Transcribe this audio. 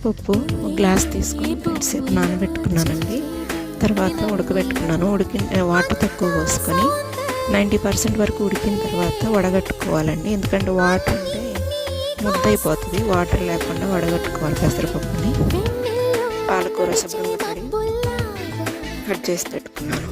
పెసరపప్పు ఒక గ్లాస్ తీసుకొని సేపు నానబెట్టుకున్నానండి. తర్వాత ఉడకబెట్టుకున్నాను. వాటర్ తక్కువ పోసుకొని 90% వరకు ఉడికిన తర్వాత వడగట్టుకోవాలండి. ఎందుకంటే వాటర్ అంటే ముద్దయిపోతుంది. వాటర్ లేకుండా వడగట్టుకోవాలి పెసరపప్పుని. పాలకూర శుభ్రంగా కట్ చేసి పెట్టుకున్నాను.